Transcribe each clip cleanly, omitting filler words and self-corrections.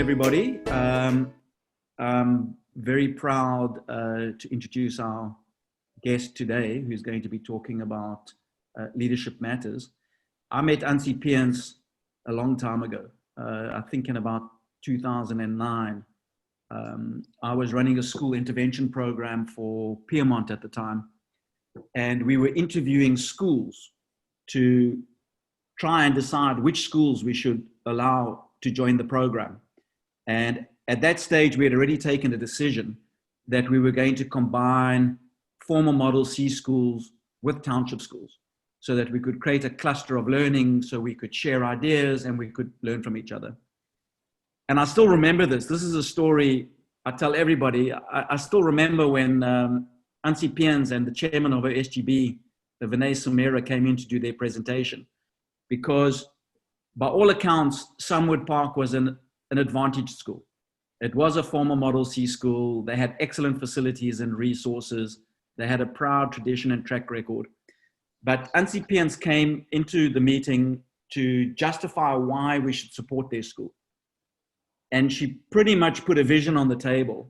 everybody. I'm very proud to introduce our guest today, who's going to be talking about leadership matters. I met Ansie Peens a long time ago, I think in about 2009. I was running a school intervention program for Piedmont at the time, and we were interviewing schools to try and decide which schools we should allow to join the program. And at that stage, we had already taken a decision that we were going to combine former Model C schools with township schools so that we could create a cluster of learning, so we could share ideas and we could learn from each other. And I still remember this. This is a story I tell everybody. I still remember when Ansie Peens and the chairman of her SGB, Vinay Sumera, came in to do their presentation, because by all accounts, Sunwood Park was an advantaged school. It was a former Model C school. They had excellent facilities and resources. They had a proud tradition and track record. But Ansie Peens came into the meeting to justify why we should support their school. And she pretty much put a vision on the table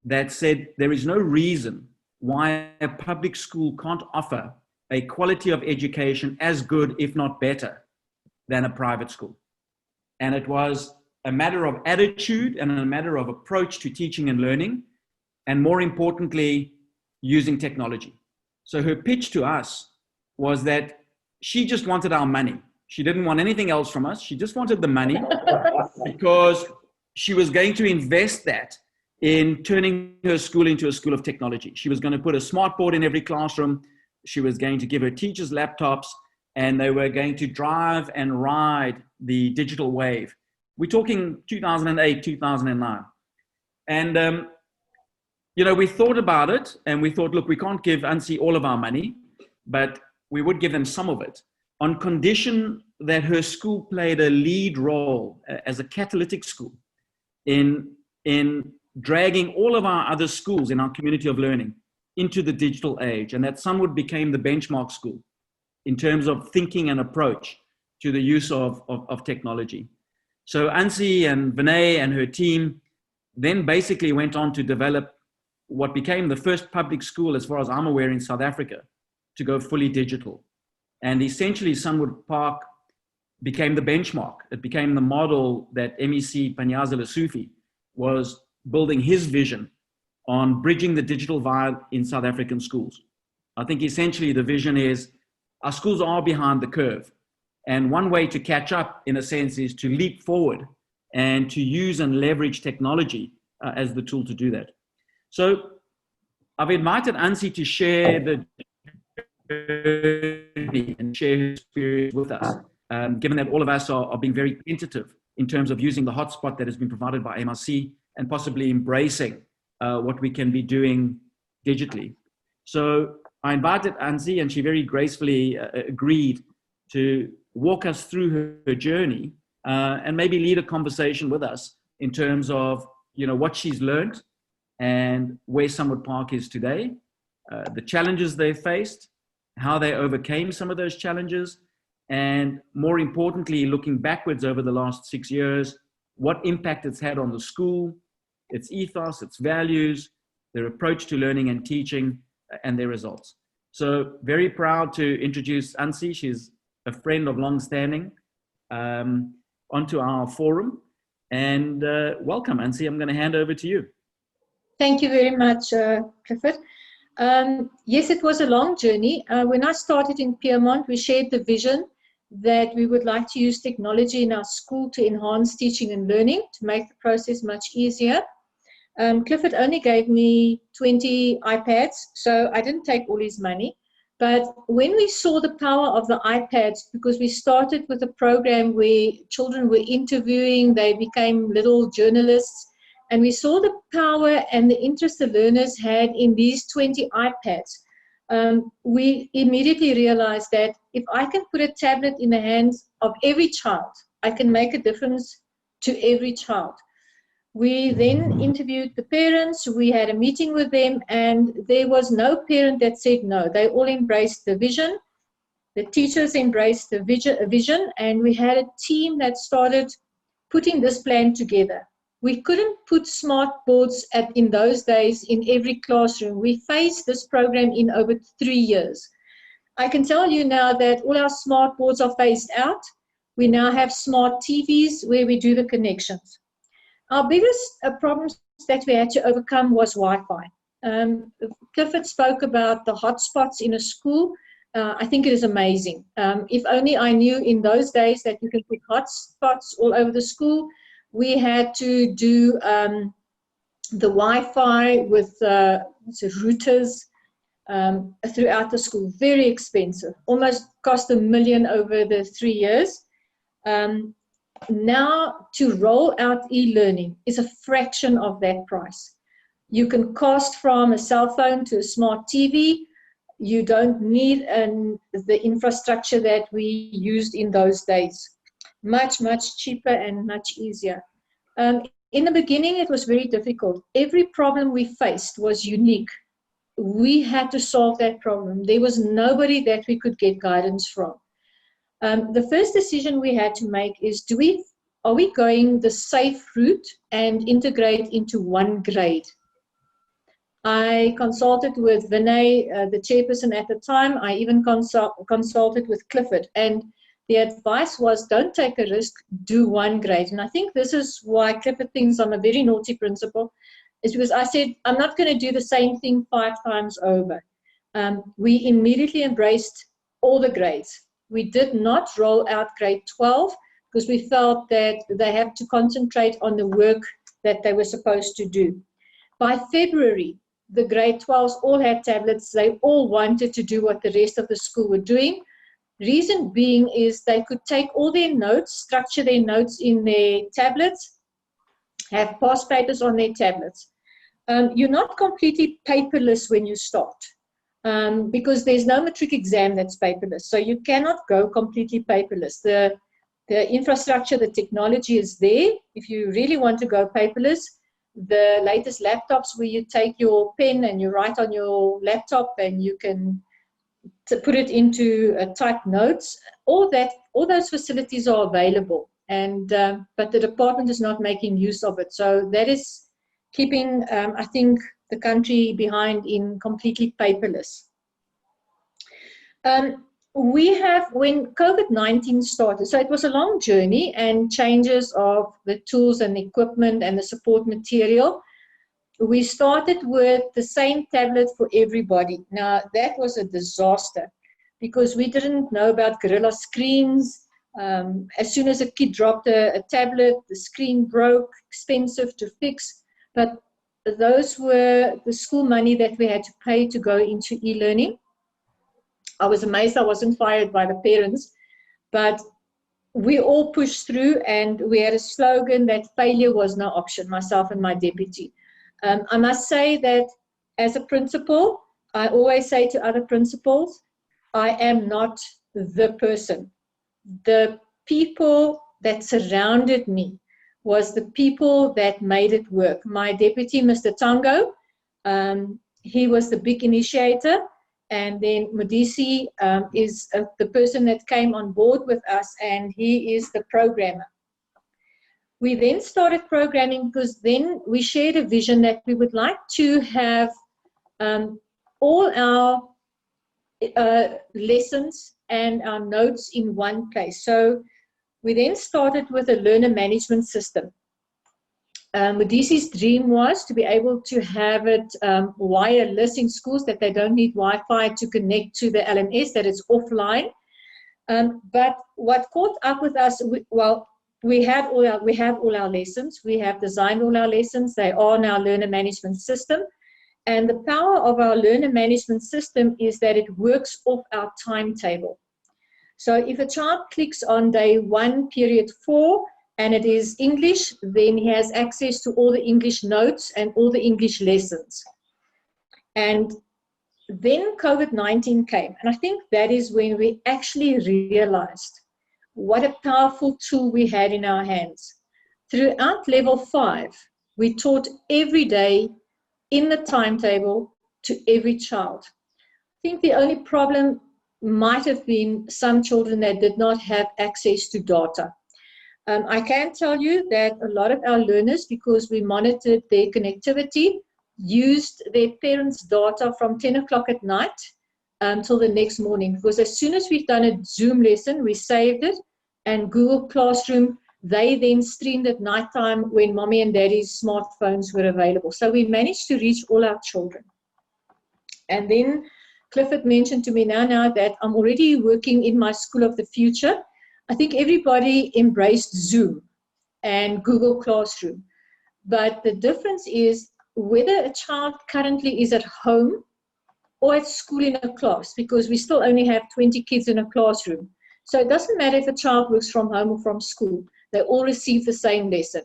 that said there is no reason why a public school can't offer a quality of education as good, if not better, than a private school. And it was a matter of attitude and a matter of approach to teaching and learning, and more importantly, using technology. So her pitch to us was that she just wanted our money. She didn't want anything else from us. She just wanted the money because she was going to invest that in turning her school into a school of technology. She was going to put a smart board in every classroom. She was going to give her teachers laptops, and they were going to drive and ride the digital wave. We're talking 2008, 2009. And, you know, we thought about it and we thought, look, we can't give Ansie all of our money, but we would give them some of it on condition that her school played a lead role as a catalytic school in dragging all of our other schools in our community of learning into the digital age, and that Sunwood became the benchmark school in terms of thinking and approach to the use of technology. So Ansie and Vinay and her team then basically went on to develop what became the first public school, as far as I'm aware, in South Africa to go fully digital. And essentially Sunwood Park became the benchmark. It became the model that MEC Panyaza Lesufi was building his vision on bridging the digital divide in South African schools. I think essentially the vision is our schools are behind the curve. And one way to catch up, in a sense, is to leap forward and to use and leverage technology as the tool to do that. So I've invited Ansie to share the journey and share her experience with us, given that all of us are being very tentative in terms of using the hotspot that has been provided by MRC and possibly embracing what we can be doing digitally. So I invited Ansie, and she very gracefully agreed to walk us through her journey and maybe lead a conversation with us in terms of, you know, what she's learned and where Sunwood Park is today, the challenges they faced, how they overcame some of those challenges, and more importantly, looking backwards over the last 6 years, what impact it's had on the school, its ethos, its values, their approach to learning and teaching, and their results. So very proud to introduce Ansie. She's a friend of long standing, onto our forum. And welcome, Ansie. I'm going to hand over to you. Thank you very much, Clifford. Yes, it was a long journey. When I started in Piedmont, we shared the vision that we would like to use technology in our school to enhance teaching and learning, to make the process much easier. Clifford only gave me 20 iPads, so I didn't take all his money. But when we saw the power of the iPads, because we started with a program where children were interviewing, they became little journalists, and we saw the power and the interest the learners had in these 20 iPads, we immediately realized that if I can put a tablet in the hands of every child, I can make a difference to every child. We then interviewed the parents, we had a meeting with them, and there was no parent that said no. They all embraced the vision. The teachers embraced the vision, and we had a team that started putting this plan together. We couldn't put smart boards in those days in every classroom. We phased this program in over 3 years. I can tell you now that all our smart boards are phased out. We now have smart TVs where we do the connections. Our biggest problems that we had to overcome was Wi-Fi. Clifford spoke about the hotspots in a school. I think it is amazing. If only I knew in those days that you can put hotspots all over the school. We had to do the Wi-Fi with routers throughout the school. Very expensive, almost cost $1 million over the 3 years. Now to roll out e-learning is a fraction of that price. You can cast from a cell phone to a smart TV. You don't need the infrastructure that we used in those days. Much, much cheaper and much easier. In the beginning, it was very difficult. Every problem we faced was unique. We had to solve that problem. There was nobody that we could get guidance from. The first decision we had to make is, are we going the safe route and integrate into one grade? I consulted with Vinay, the chairperson at the time. I even consulted with Clifford, and the advice was, don't take a risk, do one grade. And I think this is why Clifford thinks I'm a very naughty principal, is because I said, I'm not going to do the same thing 5 times over. We immediately embraced all the grades. We did not roll out grade 12 because we felt that they have to concentrate on the work that they were supposed to do. By February, the grade 12s all had tablets. They all wanted to do what the rest of the school were doing. Reason being is they could take all their notes, structure their notes in their tablets, have past papers on their tablets. You're not completely paperless when you start because there's no matric exam that's paperless. So you cannot go completely paperless. The infrastructure, the technology is there. If you really want to go paperless, the latest laptops where you take your pen and you write on your laptop and you can put it into typed notes, all those facilities are available, and but the department is not making use of it. So that is keeping, I think, the country behind in completely paperless. When COVID-19 started, so it was a long journey and changes of the tools and equipment and the support material. We started with the same tablet for everybody. Now, that was a disaster because we didn't know about Gorilla screens. As soon as a kid dropped a tablet, the screen broke, expensive to fix. But those were the school money that we had to pay to go into e-learning. I was amazed I wasn't fired by the parents, but we all pushed through, and we had a slogan that failure was no option, myself and my deputy. I must say that as a principal, I always say to other principals, I am not the person. The people that surrounded me was the people that made it work. My deputy, Mr. Tango, he was the big initiator. And then Modisi is the person that came on board with us, and he is the programmer. We then started programming because then we shared a vision that we would like to have all our lessons and our notes in one place. So we then started with a learner management system. Modisi's dream was to be able to have it wireless in schools, that they don't need Wi-Fi to connect to the LMS, that it's offline. But what caught up with us, we have all our lessons. We have designed all our lessons. They are in our learner management system. And the power of our learner management system is that it works off our timetable. So if a child clicks on day 1, period 4, and it is English, then he has access to all the English notes and all the English lessons. And then COVID-19 came, and I think that is when we actually realized what a powerful tool we had in our hands. Throughout level 5, we taught every day in the timetable to every child. I think the only problem might have been some children that did not have access to data. I can tell you that a lot of our learners, because we monitored their connectivity, used their parents' data from 10 o'clock at night until the next morning. Because as soon as we've done a Zoom lesson, we saved it, and Google Classroom, they then streamed at nighttime when mommy and daddy's smartphones were available. So we managed to reach all our children. And then Clifford mentioned to me now that I'm already working in my school of the future. I think everybody embraced Zoom and Google Classroom. But the difference is whether a child currently is at home or at school in a class, because we still only have 20 kids in a classroom. So it doesn't matter if a child works from home or from school. They all receive the same lesson.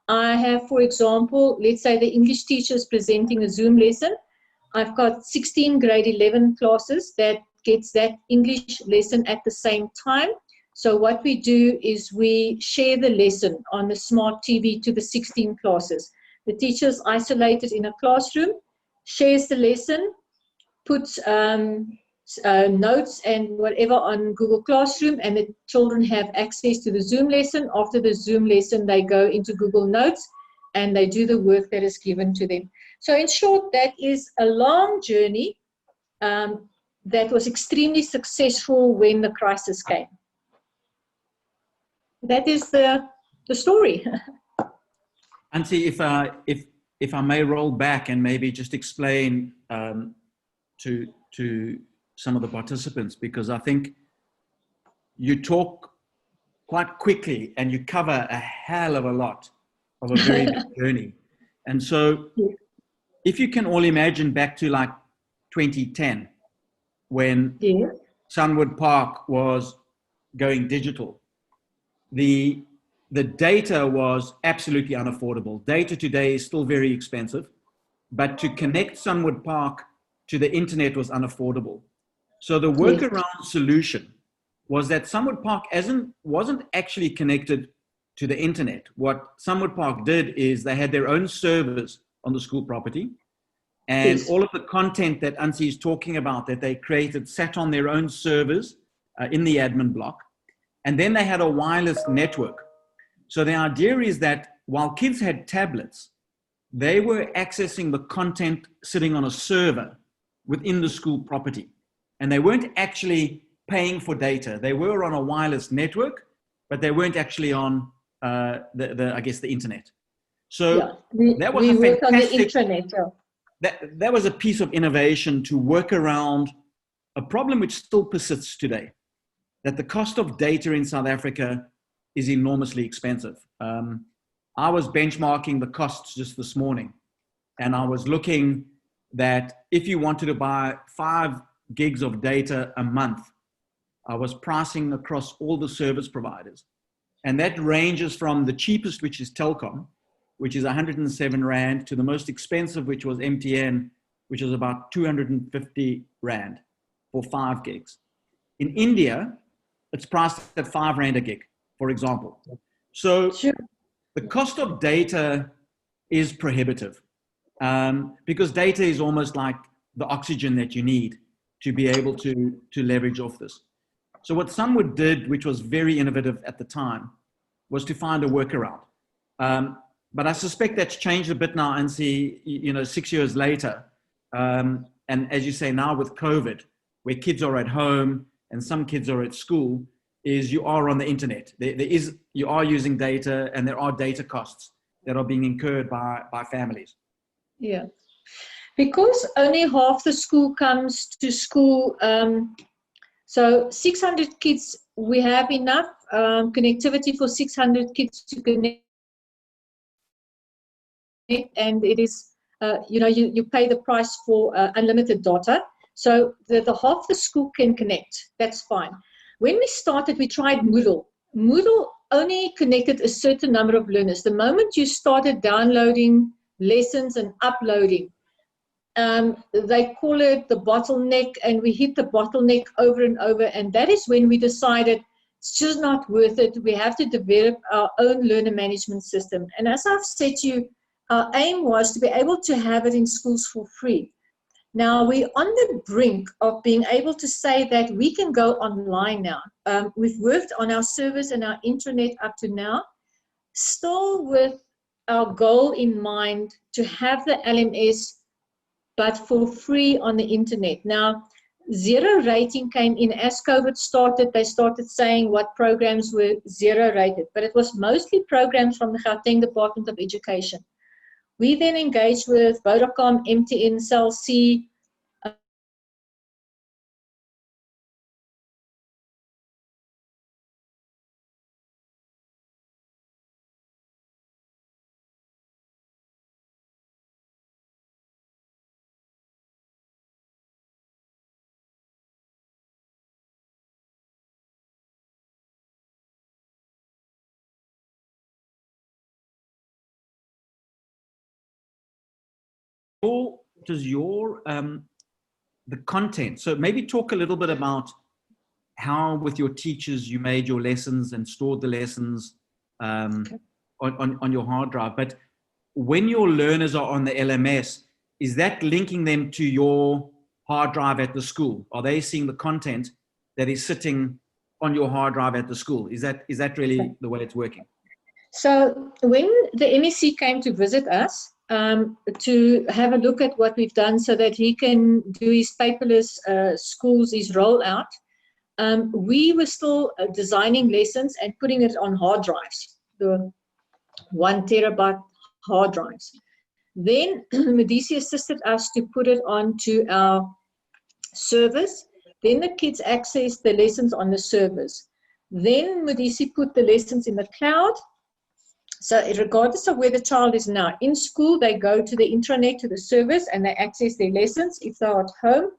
I have, for example, let's say the English teacher is presenting a Zoom lesson. I've got 16 grade 11 classes that gets that English lesson at the same time. So what we do is we share the lesson on the smart TV to the 16 classes. The teacher is isolated in a classroom, shares the lesson, puts notes and whatever on Google Classroom, and the children have access to the Zoom lesson. After the Zoom lesson, they go into Google Notes and they do the work that is given to them. So in short, that is a long journey that was extremely successful when the crisis came. That is the story. Ansie, if I may roll back and maybe just explain to some of the participants, because I think you talk quite quickly and you cover a hell of a lot of a very big journey. And so if you can all imagine back to like 2010, when Sunwood Park was going digital, the data was absolutely unaffordable. Data today is still very expensive, but to connect Sunwood Park to the internet was unaffordable. So the workaround solution was that Sunwood Park wasn't actually connected to the internet. What Sunwood Park did is they had their own servers on the school property, and all of the content that Ansie is talking about that they created sat on their own servers in the admin block. And then they had a wireless network. So the idea is that while kids had tablets, they were accessing the content sitting on a server within the school property. And they weren't actually paying for data. They were on a wireless network, but they weren't actually on I guess the internet. So that was a fantastic, on the intranet, that was a piece of innovation to work around a problem which still persists today, that the cost of data in South Africa is enormously expensive. I was benchmarking the costs just this morning, and I was looking that if you wanted to buy 5 gigs of data a month, I was pricing across all the service providers. And that ranges from the cheapest, which is Telkom, which is 107 Rand, to the most expensive, which was MTN, which is about 250 Rand for 5 gigs. In India, it's priced at 5 Rand a gig, for example. So the cost of data is prohibitive because data is almost like the oxygen that you need to be able to leverage off this. So what Sunwood did, which was very innovative at the time, was to find a workaround. But I suspect that's changed a bit now, Ansie, 6 years later. And as you say now with COVID, where kids are at home and some kids are at school, is you are on the internet. You are using data, and there are data costs that are being incurred by families. Yeah, because only half the school comes to school. So 600 kids, we have enough connectivity for 600 kids to connect, and it is, you pay the price for unlimited data. So the half the school can connect. That's fine. When we started, we tried Moodle. Moodle only connected a certain number of learners. The moment you started downloading lessons and uploading, they call it the bottleneck, and we hit the bottleneck over and over. And that is when we decided it's just not worth it. We have to develop our own learner management system. And as I've said to you, our aim was to be able to have it in schools for free. Now we're on the brink of being able to say that we can go online now. We've worked on our service and our intranet up to now, still with our goal in mind to have the LMS, but for free on the internet. Now, zero rating came in as COVID started. They started saying what programs were zero rated, but it was mostly programs from the Gauteng Department of Education. We then engaged with Vodacom, MTN, Cell C, The content, so maybe talk a little bit about how with your teachers you made your lessons and stored the lessons on your hard drive. But when your learners are on the LMS, is that linking them to your hard drive at the school? Are they seeing the content that is sitting on your hard drive at the school? Is that really the way it's working? So when the MEC came to visit us, to have a look at what we've done so that he can do his paperless schools, his rollout, we were still designing lessons and putting it on hard drives, the 1 terabyte hard drives. Then Medici assisted us to put it onto our servers. Then the kids accessed the lessons on the servers. Then Medici put the lessons in the cloud. So regardless of where the child is now, in school, they go to the intranet, to the servers, and they access their lessons. If they're at home,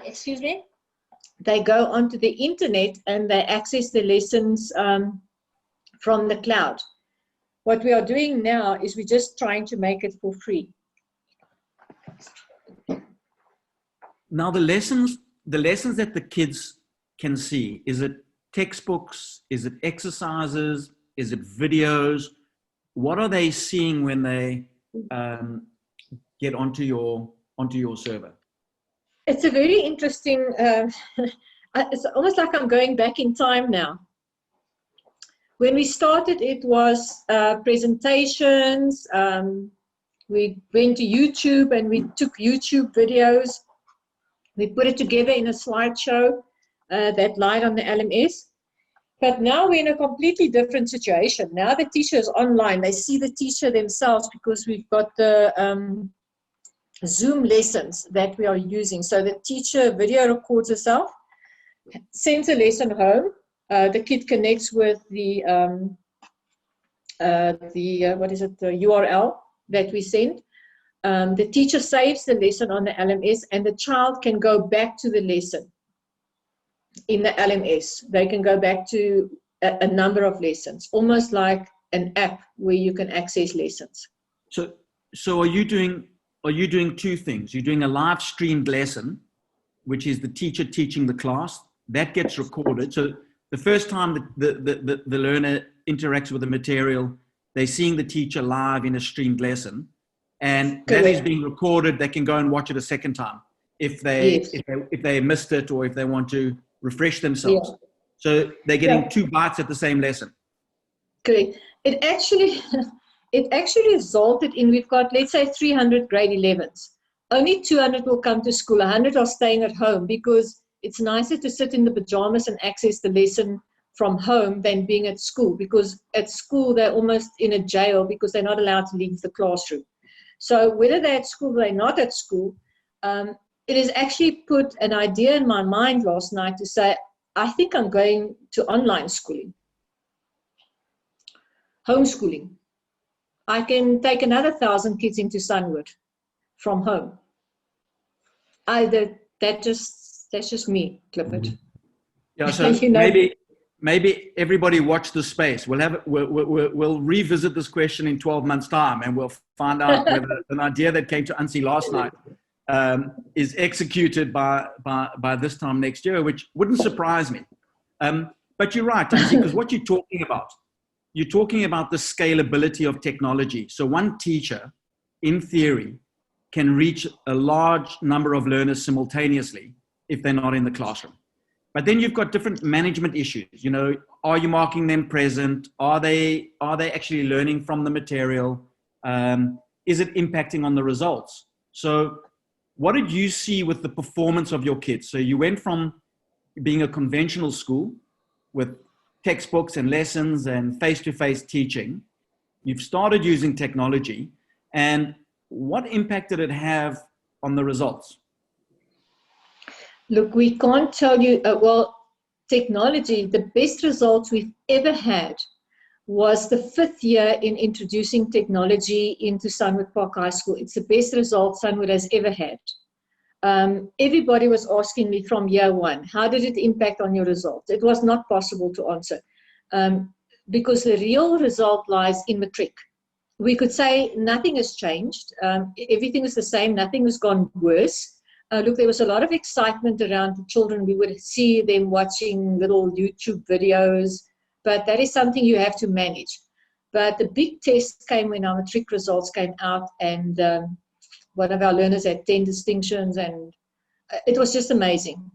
excuse me, they go onto the internet and they access the lessons from the cloud. What we are doing now is we're just trying to make it for free. Now the lessons that the kids can see, is it textbooks? Is it exercises? Is it videos? What are they seeing when they get onto your server? It's a very interesting, it's almost like I'm going back in time now. When we started, it was presentations. We went to YouTube and we took YouTube videos. We put it together in a slideshow that lied on the LMS. But now we're in a completely different situation. Now the teacher is online. They see the teacher themselves because we've got the Zoom lessons that we are using. So the teacher video records herself, sends a lesson home. The kid connects with the URL that we send. The teacher saves the lesson on the LMS, and the child can go back to the lesson in the LMS. They can go back to a number of lessons, almost like an app where you can access lessons. So are you doing two things? You're doing a live streamed lesson, which is the teacher teaching the class. That gets recorded. So the first time the learner interacts with the material, they're seeing the teacher live in a streamed lesson, and that is being recorded. They can go and watch it a second time if they missed it, or if they want to refresh themselves. Yeah. So they're getting 2 bites at the same lesson. Correct. It actually resulted in, we've got, let's say, 300 grade 11s. Only 200 will come to school. 100 are staying at home because it's nicer to sit in the pajamas and access the lesson from home than being at school, because at school they're almost in a jail because they're not allowed to leave the classroom. So whether they're at school or they're not at school, it has actually put an idea in my mind last night to say, I think I'm going to online schooling, homeschooling. I can take another 1,000 kids into Sunwood from home. That's just me, Clifford. Yeah, so maybe everybody watch the space. We'll revisit this question in 12 months' time, and we'll find out whether an idea that came to Ansie last night is executed by this time next year, which wouldn't surprise me. But you're right, Ansie, because what you're talking about the scalability of technology. So one teacher, in theory, can reach a large number of learners simultaneously if they're not in the classroom. But then you've got different management issues. You know, are you marking them present? Are they actually learning from the material? Is it impacting on the results? So what did you see with the performance of your kids? So you went from being a conventional school with textbooks and lessons and face-to-face teaching. You've started using technology, and what impact did it have on the results? Look, we can't tell you, well, technology, the best results we've ever had was the 5th year in introducing technology into Sunwood Park High School. It's the best result Sunwood has ever had. Everybody was asking me from year 1, how did it impact on your results? It was not possible to answer because the real result lies in matric. We could say nothing has changed. Everything is the same. Nothing has gone worse. Look, there was a lot of excitement around the children. We would see them watching little YouTube videos, but that is something you have to manage. But the big test came when our matric results came out, and one of our learners had 10 distinctions, and it was just amazing.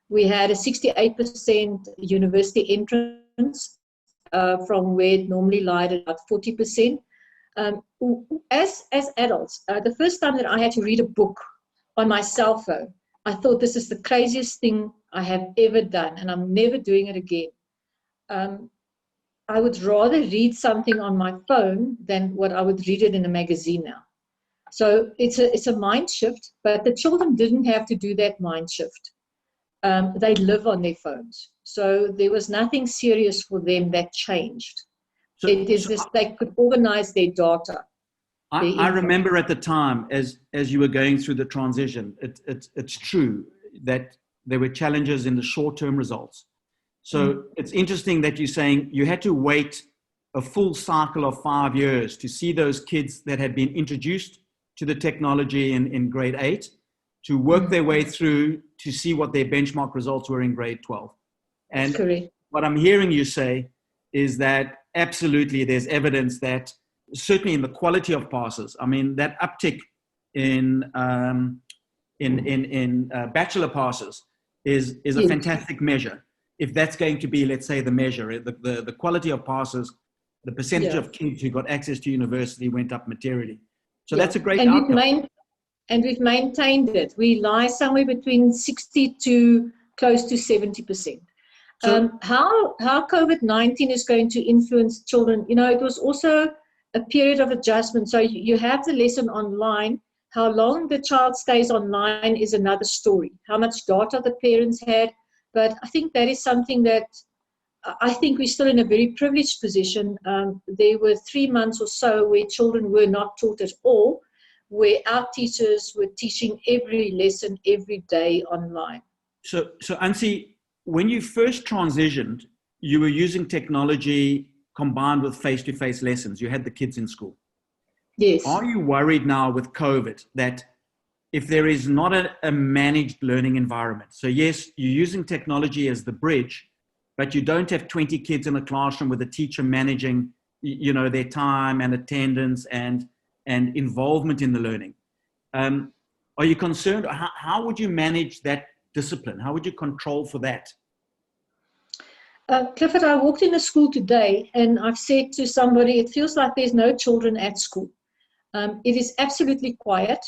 We had a 68% university entrance from where it normally lied at about 40%. As adults, the first time that I had to read a book on my cell phone, I thought this is the craziest thing I have ever done, and I'm never doing it again. I would rather read something on my phone than what I would read it in a magazine now. So it's a mind shift, but the children didn't have to do that mind shift. They live on their phones. So there was nothing serious for them that changed. So, it is just they could organize their data. I remember at the time, as you were going through the transition, it's true that there were challenges in the short-term results. So it's interesting that you're saying you had to wait a full cycle of 5 years to see those kids that had been introduced to the technology in grade 8 to work their way through to see what their benchmark results were in grade 12. And that's correct. What I'm hearing you say is that absolutely there's evidence that certainly in the quality of passes, I mean, that uptick in bachelor passes is a fantastic measure. If that's going to be, let's say, the measure, the quality of passes, the percentage of kids who got access to university went up materially. So that's a great outcome. We've maintained it. We lie somewhere between 60 to close to 70%. So, how COVID-19 is going to influence children, you know, it was also a period of adjustment. So you have the lesson online. How long the child stays online is another story. How much data the parents had. But I think that is something that I think we're still in a very privileged position. There were 3 months or so where children were not taught at all, where our teachers were teaching every lesson every day online. So Ansie, when you first transitioned, you were using technology combined with face-to-face lessons. You had the kids in school. Yes. Are you worried now with COVID that if there is not a managed learning environment, so yes, you're using technology as the bridge, but you don't have 20 kids in a classroom with a teacher managing, you know, their time and attendance and involvement in the learning. Are you concerned? How would you manage that discipline? How would you control for that? Clifford, I walked in a school today and I've said to somebody, it feels like there's no children at school. It is absolutely quiet.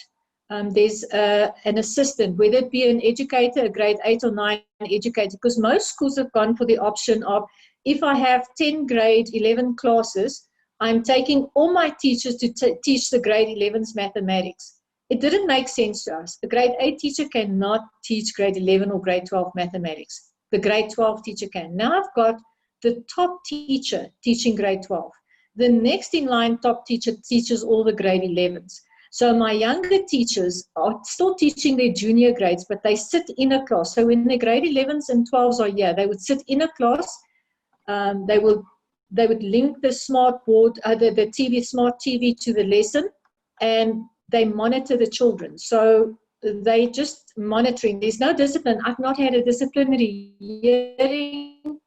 There's an assistant, whether it be an educator, a grade 8 or 9 educator, because most schools have gone for the option of, if I have 10 grade 11 classes, I'm taking all my teachers to teach the grade 11's mathematics. It didn't make sense to us. The grade 8 teacher cannot teach grade 11 or grade 12 mathematics. The grade 12 teacher can. Now I've got the top teacher teaching grade 12. The next in line top teacher teaches all the grade 11s. So my younger teachers are still teaching their junior grades, but they sit in a class. So when the grade 11s and 12s are here, they would sit in a class. They would link the smart board, the TV, smart TV to the lesson, and they monitor the children. So they just monitoring. There's no discipline. I've not had a disciplinary hearing.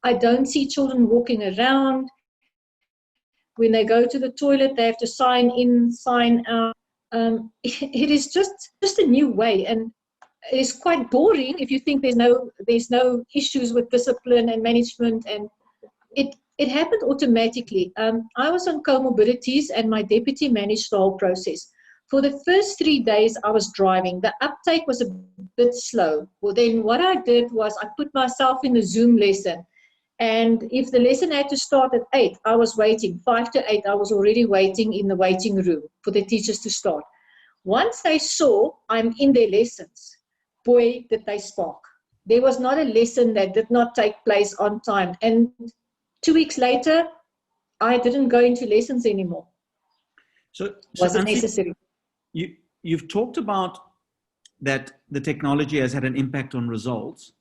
I don't see children walking around. When they go to the toilet, they have to sign in, sign out. it is just a new way, and it's quite boring if you think there's no issues with discipline and management, and it happened automatically. I was on comorbidities, and my deputy managed the whole process. For the first 3 days, I was driving. The uptake was a bit slow. Well, then what I did was I put myself in a Zoom lesson. And if the lesson had to start at 8, I was waiting. 5 to 8, I was already waiting in the waiting room for the teachers to start. Once they saw I'm in their lessons, boy, did they spark. There was not a lesson that did not take place on time. And 2 weeks later, I didn't go into lessons anymore. So wasn't Ansie, necessary. You've talked about that the technology has had an impact on results.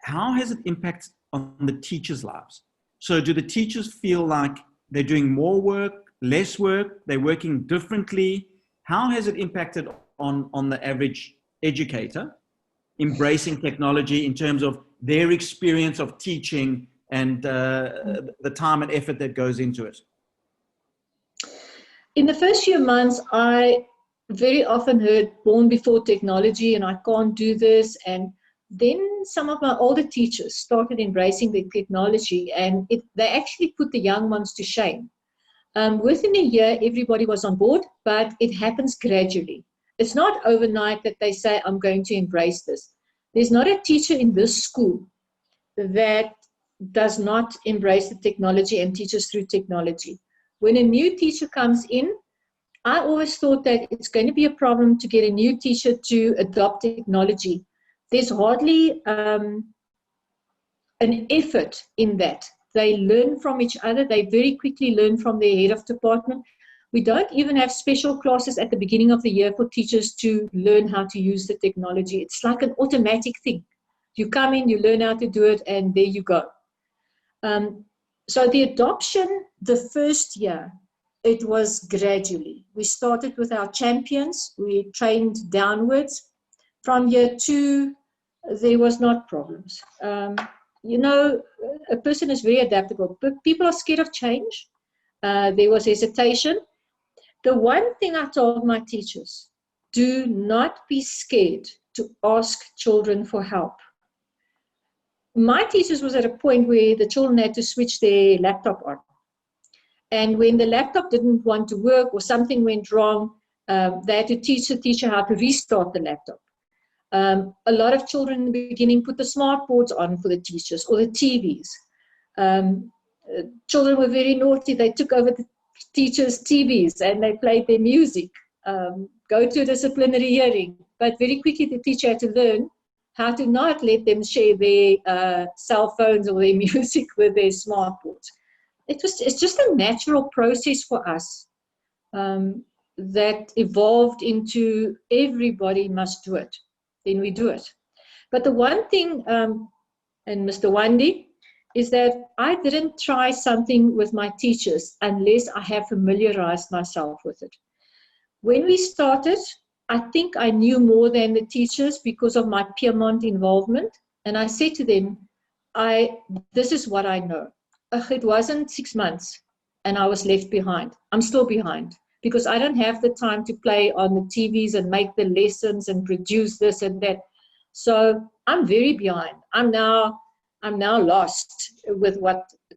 How has it impacted on the teachers' lives? So do the teachers feel like they're doing more work, less work, they're working differently? How has it impacted on the average educator embracing technology in terms of their experience of teaching and the time and effort that goes into it? In the first few months, I very often heard born before technology and I can't do this. And then some of my older teachers started embracing the technology, and they actually put the young ones to shame. Within a year, everybody was on board, but it happens gradually. It's not overnight that they say, I'm going to embrace this. There's not a teacher in this school that does not embrace the technology and teaches through technology. When a new teacher comes in, I always thought that it's going to be a problem to get a new teacher to adopt technology. There's hardly an effort in that. They learn from each other. They very quickly learn from their head of department. We don't even have special classes at the beginning of the year for teachers to learn how to use the technology. It's like an automatic thing. You come in, you learn how to do it, and there you go. So the adoption, the first year, it was gradually. We started with our champions. We trained downwards. From year 2, there was not problems. You know, a person is very adaptable, but people are scared of change. There was hesitation. The one thing I told my teachers, do not be scared to ask children for help. My teachers was at a point where the children had to switch their laptop on. And when the laptop didn't want to work or something went wrong, they had to teach the teacher how to restart the laptop. A lot of children in the beginning put the smart boards on for the teachers or the TVs. Children were very naughty. They took over the teachers' TVs and they played their music. Go to a disciplinary hearing. But very quickly the teacher had to learn how to not let them share their cell phones or their music with their smart boards. It's just a natural process for us that evolved into everybody must do it. Then we do it. But the one thing, and Mr. Wandi, is that I didn't try something with my teachers unless I have familiarized myself with it. When we started, I think I knew more than the teachers because of my Piedmont involvement. And I said to them, this is what I know. It wasn't 6 months and I was left behind. I'm still behind because I don't have the time to play on the TVs and make the lessons and produce this and that. So I'm very behind. I'm now lost with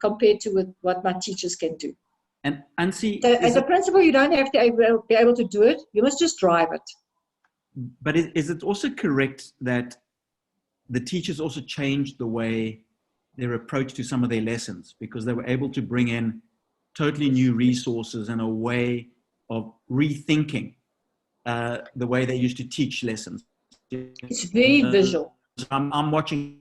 compared to with what my teachers can do. And Ansie, so as a principal, you don't have to be able to do it. You must just drive it. But is it also correct that the teachers also changed the way their approach to some of their lessons because they were able to bring in totally new resources and a way of rethinking the way they used to teach lessons? It's very visual. I'm watching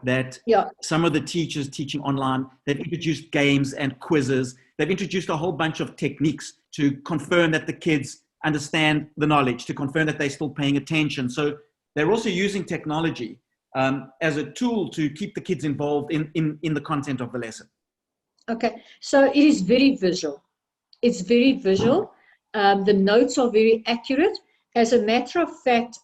that some of the teachers teaching online, they've introduced games and quizzes. They've introduced a whole bunch of techniques to confirm that the kids understand the knowledge, to confirm that they're still paying attention. So they're also using technology as a tool to keep the kids involved in the content of the lesson. Okay, so it is very visual. It's very visual. The notes are very accurate. As a matter of fact,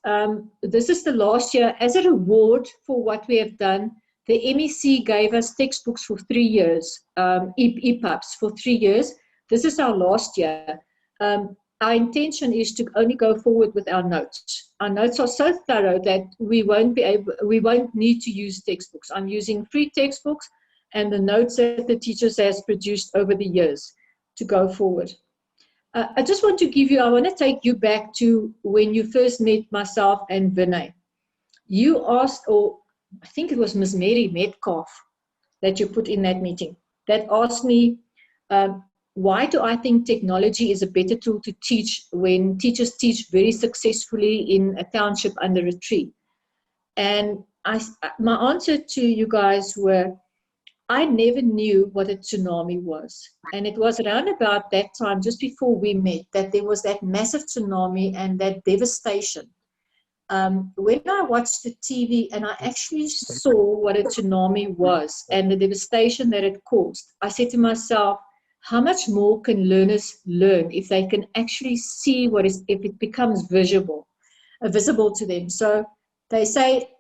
this is the last year, as a reward for what we have done, the MEC gave us textbooks for 3 years, EPUBs for 3 years. This is our last year. our intention is to only go forward with our notes. Our notes are so thorough that we won't need to use textbooks. I'm using free textbooks and the notes that the teachers has produced over the years to go forward. I just want to I want to take you back to when you first met myself and Vinay. You asked, or I think it was Miss Mary Metcalf that you put in that meeting, that asked me, why do I think technology is a better tool to teach when teachers teach very successfully in a township under a tree? And my answer to you guys were, I never knew what a tsunami was. And it was around about that time, just before we met, that there was that massive tsunami and that devastation. When I watched the TV and I actually saw what a tsunami was and the devastation that it caused, I said to myself, how much more can learners learn if they can actually see if it becomes visible to them? So they say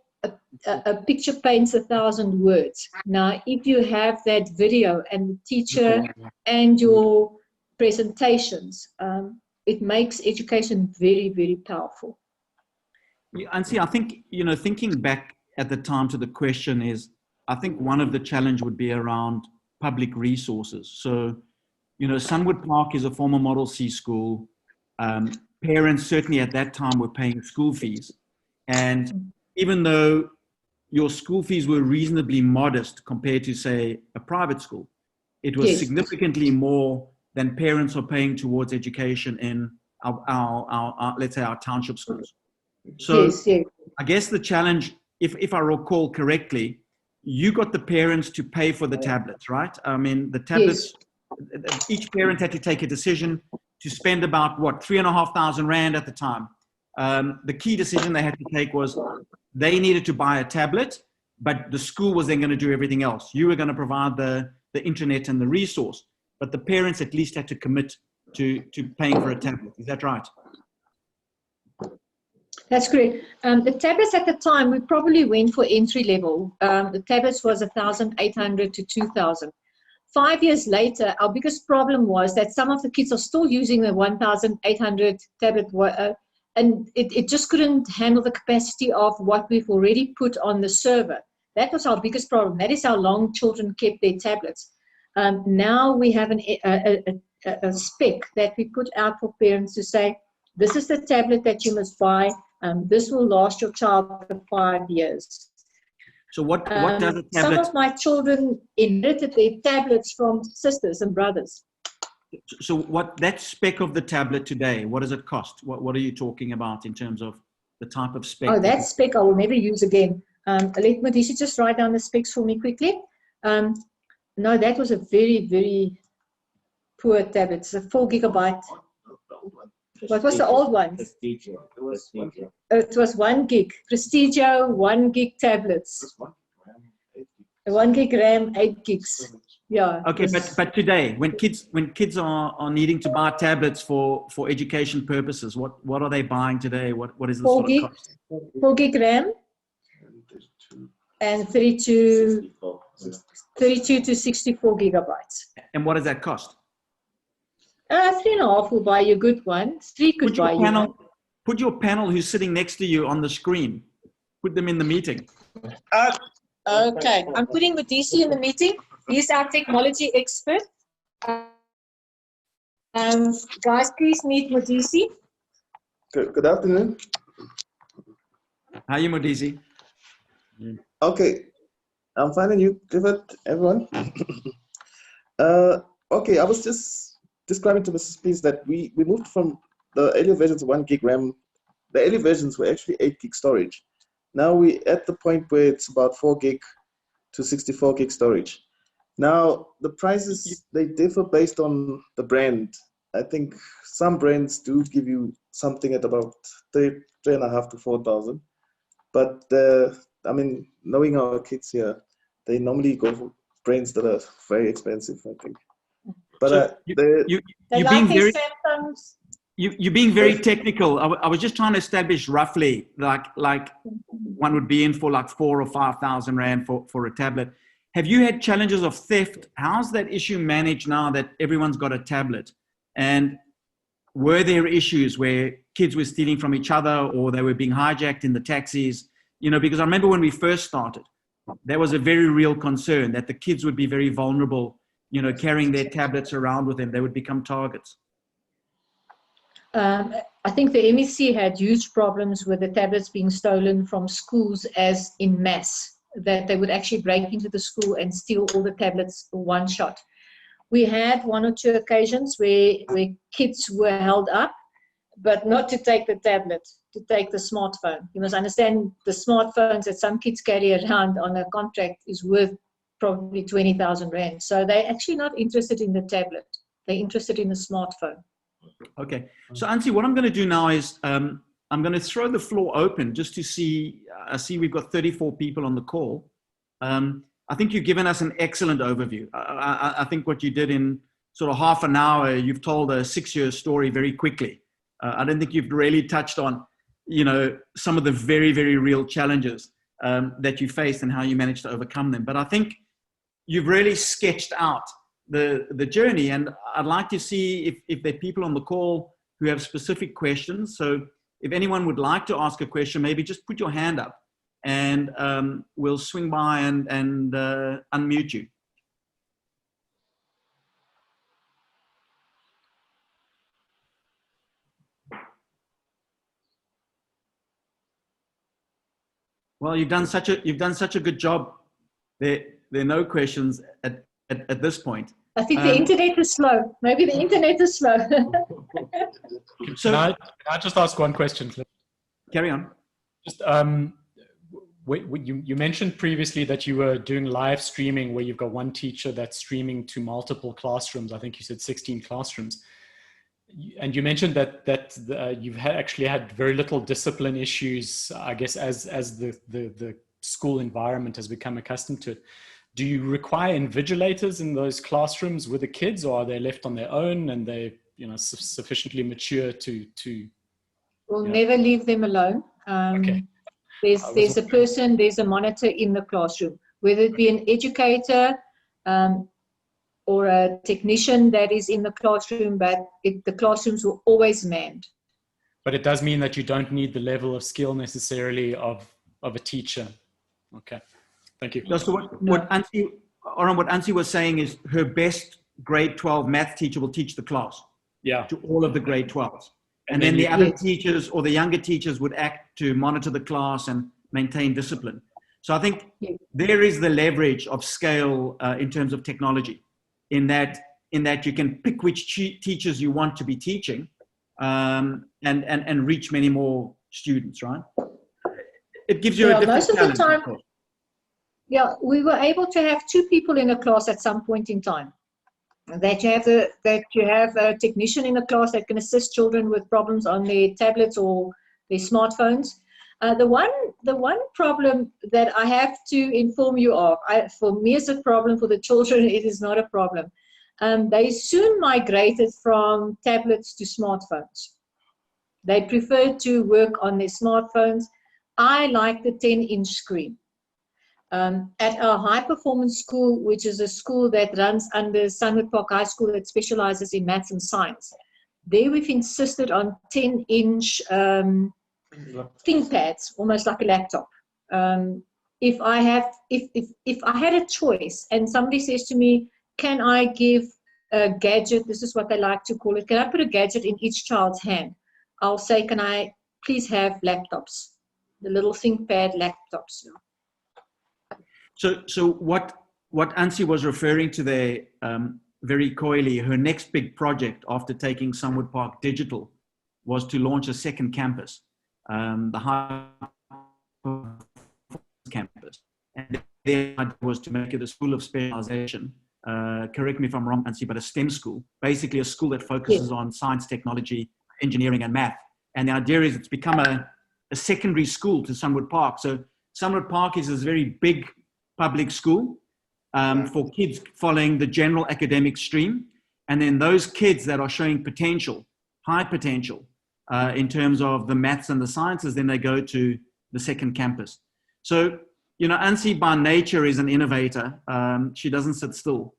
a picture paints 1,000 words. Now, if you have that video and the teacher and your presentations, it makes education very, very powerful. Ansie, I think, thinking back at the time to the question is, I think one of the challenge would be around public resources. So, Sunwood Park is a former Model C school. Parents certainly at that time were paying school fees. And even though your school fees were reasonably modest compared to, say, a private school, it was significantly more than parents are paying towards education in our let's say, our township schools. So I guess the challenge, if I recall correctly, you got the parents to pay for the tablets, right? I mean, the tablets, each parent had to take a decision to spend about, what, 3,500 Rand at the time. The key decision they had to take was they needed to buy a tablet, but the school was then going to do everything else. You were going to provide the internet and the resource, but the parents at least had to commit to paying for a tablet. Is that right? That's correct. The tablets at the time, we probably went for entry level. The tablets was 1,800 to 2,000. 5 years later, our biggest problem was that some of the kids are still using the 1,800 tablet, and it just couldn't handle the capacity of what we've already put on the server. That was our biggest problem. That is how long children kept their tablets. Now we have a spec that we put out for parents to say, this is the tablet that you must buy. This will last your child for 5 years. So what does a tablet... Some of my children inherited their tablets from sisters and brothers. So that spec of the tablet today, what does it cost? What are you talking about in terms of the type of spec? Oh, that spec I will never use again. Let Modisi just write down the specs for me quickly. No, that was a very, very poor tablet. It's a 4 gigabyte. What was the old one? It was 1 gig. Prestigio 1 gig tablets. 1 gig RAM, 8 gigs. Yeah. Okay, but today, when kids are needing to buy tablets for education purposes, what are they buying today? What is the sort of cost? 4 gig RAM and 32 to 64 gigabytes. And what does that cost? 3.5 will buy you a good one. 3 could buy you one. Put your panel who's sitting next to you on the screen. Put them in the meeting. Okay, I'm putting Modisi in the meeting. He's our technology expert. Guys, please meet Modisi. Good afternoon. How are you, Modisi? Okay, I'm fine, and you, Clifford, everyone? Okay, I was just describing to Mrs. Peens that we moved from the earlier versions of 1 gig RAM. The earlier versions were actually 8 gig storage. Now we're at the point where it's about 4 gig to 64 gig storage. Now the prices, they differ based on the brand. I think some brands do give you something at about 3,500 to 4,000. But I mean, knowing our kids here, they normally go for brands that are very expensive, I think. But so you're being very technical. I was just trying to establish roughly like one would be in for like 4,000 or 5,000 Rand for a tablet. Have you had challenges of theft? How's that issue managed now that everyone's got a tablet? And were there issues where kids were stealing from each other or they were being hijacked in the taxis? You know, because I remember when we first started, there was a very real concern that the kids would be very vulnerable, you know, carrying their tablets around with them. They would become targets. I think the MEC had huge problems with the tablets being stolen from schools as in mass, that they would actually break into the school and steal all the tablets in one shot. We had 1 or 2 occasions where kids were held up, but not to take the tablet, to take the smartphone. You must understand the smartphones that some kids carry around on a contract is worth probably 20,000 Rand. So they're actually not interested in the tablet. They're interested in the smartphone. Okay. So Ansie, what I'm going to do now is I'm going to throw the floor open just to see, I see we've got 34 people on the call. I think you've given us an excellent overview. I think what you did in sort of half an hour, you've told a 6-year story very quickly. I don't think you've really touched on, you know, some of the very, very real challenges that you faced and how you managed to overcome them. But I think you've really sketched out the journey, and I'd like to see if there are people on the call who have specific questions. So if anyone would like to ask a question, maybe just put your hand up and we'll swing by and unmute you. Well, you've done such a good job. There are no questions at this point. I think the internet is slow. Maybe the internet is slow. So, can I just ask one question, Cliff? Carry on. Just you mentioned previously that you were doing live streaming where you've got one teacher that's streaming to multiple classrooms. I think you said 16 classrooms. And you mentioned that you've actually had very little discipline issues, I guess, as the school environment has become accustomed to it. Do you require invigilators in those classrooms with the kids, or are they left on their own and they, you know, sufficiently mature to? We'll never leave them alone. Okay. There's a person, there's a monitor in the classroom, whether it be an educator or a technician that is in the classroom, but the classrooms were always manned. But it does mean that you don't need the level of skill necessarily of a teacher. Okay, thank you. So what Ansie was saying is her best grade 12 math teacher will teach the class to all of the grade 12s. And then the other teachers or the younger teachers would act to monitor the class and maintain discipline. So I think there is the leverage of scale in terms of technology, in that you can pick which teachers you want to be teaching and reach many more students, right? It gives you a different most of the challenge, time. Yeah, we were able to have 2 people in a class at some point in time. That you have a technician in the class that can assist children with problems on their tablets or their smartphones. The one problem that I have to inform you of, for me it's a problem, for the children it is not a problem. They soon migrated from tablets to smartphones. They prefer to work on their smartphones. I like the 10-inch screen. At our high performance school, which is a school that runs under Sunwood Park High School that specializes in maths and science, there we've insisted on 10-inch ThinkPads, almost like a laptop. If I had a choice and somebody says to me, can I give a gadget, this is what they like to call it, can I put a gadget in each child's hand? I'll say, can I please have laptops, the little ThinkPad laptops. So what Ansie was referring to there, very coyly, her next big project after taking Sunwood Park digital was to launch a second campus, the high campus. And the idea was to make it a school of specialization. Correct me if I'm wrong, Ansie, but a STEM school, basically a school that focuses on science, technology, engineering, and math. And the idea is it's become a secondary school to Sunwood Park. So Sunwood Park is this very big public school for kids following the general academic stream. And then those kids that are showing potential, high potential, in terms of the maths and the sciences, then they go to the second campus. So, you know, Ansie by nature is an innovator. She doesn't sit still.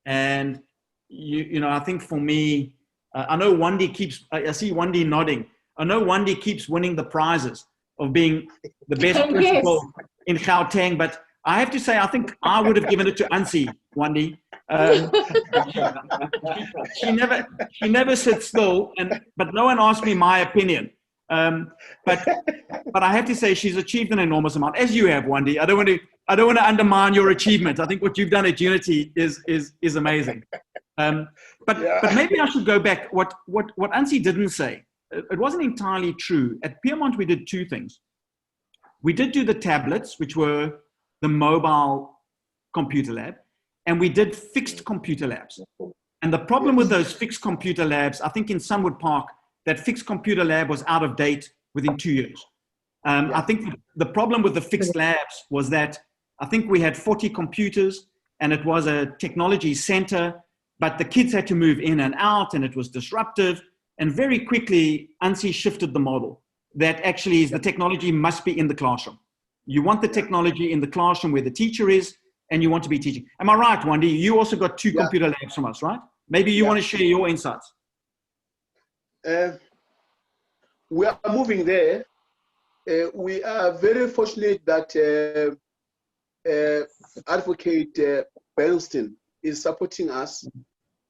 And, you know, I think for me, I know Wandi keeps, I see Wandi nodding. I know Wandi keeps winning the prizes of being the best principal in Gauteng, but I have to say, I think I would have given it to Ansie, Wandi. She never sits still, but no one asked me my opinion. But I have to say she's achieved an enormous amount, as you have, Wandi. I don't want to undermine your achievement. I think what you've done at Unity is amazing. But maybe I should go back. What Ansie didn't say, it wasn't entirely true. At Piermont, we did two things. We did do the tablets, which were the mobile computer lab, and we did fixed computer labs. And the problem with those fixed computer labs, I think in Sunwood Park, that fixed computer lab was out of date within 2 years. I think the problem with the fixed labs was that I think we had 40 computers and it was a technology center, but the kids had to move in and out and it was disruptive. And very quickly, Ansie shifted the model that actually is the technology must be in the classroom. You want the technology in the classroom where the teacher is and you want to be teaching. Am I right, Wandi? You also got 2 computer labs from us, right? Maybe you want to share your insights. We are moving there. We are very fortunate that Advocate Bernstein is supporting us.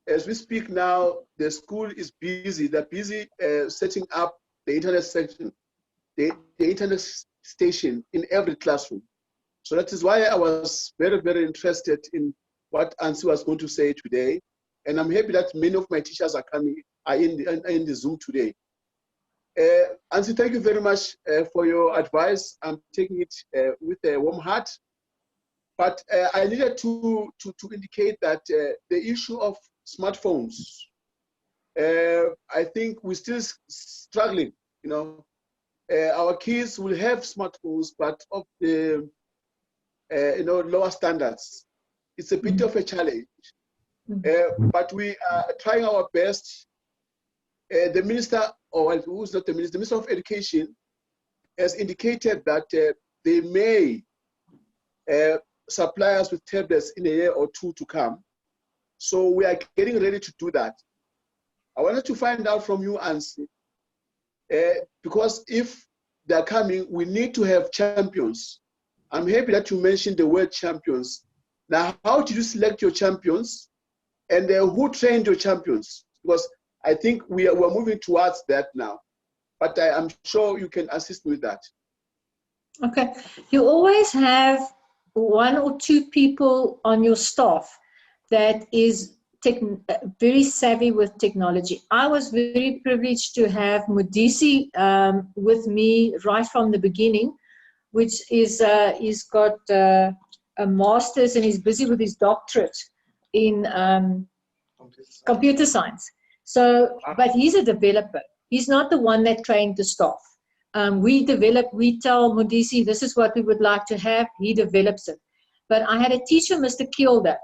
As we speak now, the school is busy. They're busy setting up the internet section, the internet station in every classroom. So that is why I was very, very interested in what Ansie was going to say today. And I'm happy that many of my teachers are in the Zoom today. Ansie, thank you very much for your advice. I'm taking it with a warm heart. But I needed to indicate that the issue of smartphones, I think we're still struggling. You know, our kids will have smartphones, but of the lower standards. It's a bit of a challenge. But we are trying our best. The minister, or who's not the minister, the Minister of Education has indicated that they may supply us with tablets in a year or 2 to come. So we are getting ready to do that. I wanted to find out from you, Ansie, because if they're coming, we need to have champions. I'm happy that you mentioned the word champions. Now, how did you select your champions? And who trained your champions? Because I think we're moving towards that now. But I'm sure you can assist me with that. Okay. You always have 1 or 2 people on your staff that is very savvy with technology. I was very privileged to have Modisi with me right from the beginning, which is he's got a master's and he's busy with his doctorate in computer science. So, but he's a developer. He's not the one that trained the staff. We tell Modisi, this is what we would like to have. He develops it. But I had a teacher, Mr. Kilda.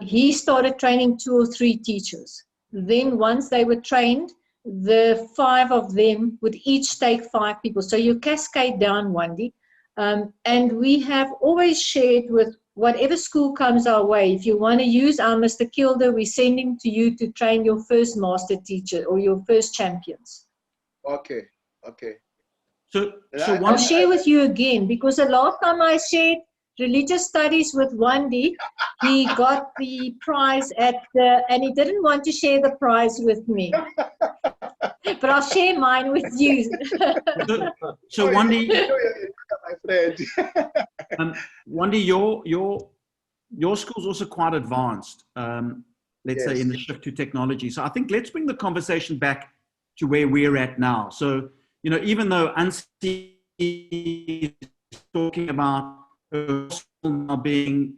He started training 2 or 3 teachers. Then once they were trained, the 5 of them would each take 5 people. So you cascade down, Wandi. And we have always shared with whatever school comes our way. If you want to use our Mr. Kilda, we send him to you to train your first master teacher or your first champions. Okay, okay. So I'll share with you again, because the last time I shared religious studies with Wandi, he got the prize and he didn't want to share the prize with me. But I'll share mine with you. So Wandi, my friend. Wandi, your school's also quite advanced, let's say, in the shift to technology. So I think let's bring the conversation back to where we're at now. So, even though Ansie is talking about her school now being,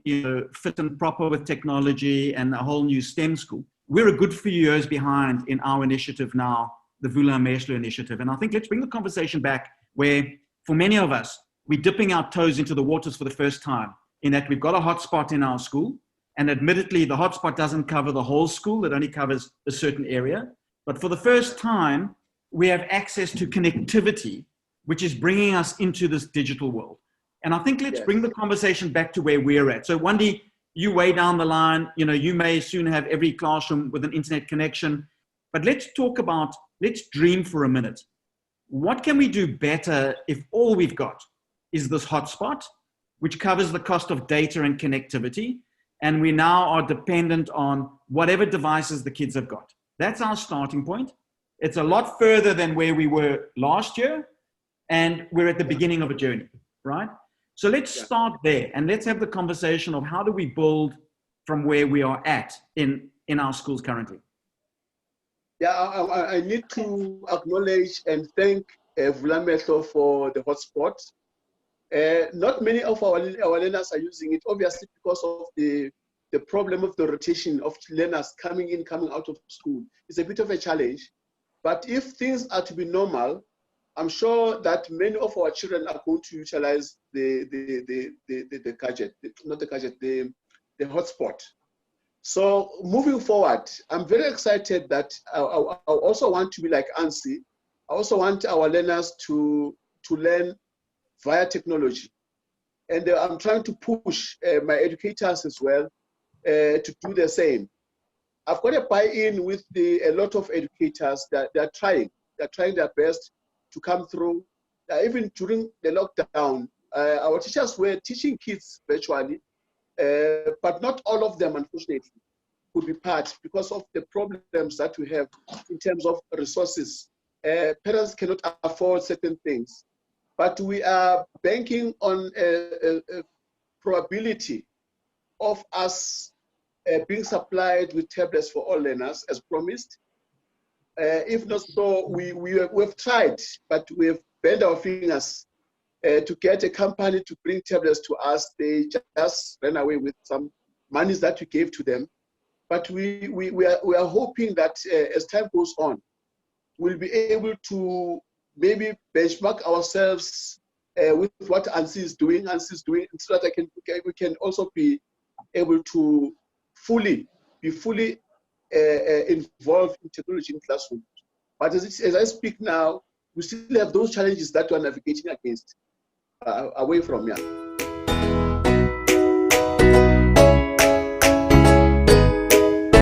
fit and proper with technology and a whole new STEM school, we're a good few years behind in our initiative now, the Vula Meslo initiative. And I think let's bring the conversation back where, for many of us, we're dipping our toes into the waters for the first time, in that we've got a hotspot in our school. And admittedly, the hotspot doesn't cover the whole school. It only covers a certain area. But for the first time, we have access to connectivity, which is bringing us into this digital world. And I think let's bring the conversation back to where we're at. So Wandi, you way down the line, you know, you may soon have every classroom with an internet connection. But let's dream for a minute. What can we do better if all we've got is this hotspot, which covers the cost of data and connectivity, and we now are dependent on whatever devices the kids have got? That's our starting point. It's a lot further than where we were last year, and we're at the beginning of a journey, right? So let's start there, and let's have the conversation of how do we build from where we are at in our schools currently. Yeah, I need to acknowledge and thank Vulametlo for the hotspot. Not many of our learners are using it, obviously because of the problem of the rotation of learners coming in, coming out of school. It's a bit of a challenge. But if things are to be normal, I'm sure that many of our children are going to utilize the gadget, not the gadget, the hotspot. So moving forward, I'm very excited that I also want to be like Ansie. I also want our learners to learn via technology. And I'm trying to push my educators as well to do the same. I've got a buy-in with a lot of educators that they're trying their best to come through. Even during the lockdown, our teachers were teaching kids virtually, but not all of them, unfortunately, could be part because of the problems that we have in terms of resources. Parents cannot afford certain things, but we are banking on a probability of us being supplied with tablets for all learners as promised. If not so, we've tried, but we've bent our fingers to get a company to bring tablets to us. They just ran away with some monies that we gave to them. But we are hoping that as time goes on, we'll be able to maybe benchmark ourselves with what Ansie is doing, so that we can also be able to be fully involved in technology in classrooms. But as I speak now, we still have those challenges that we are navigating against, away from.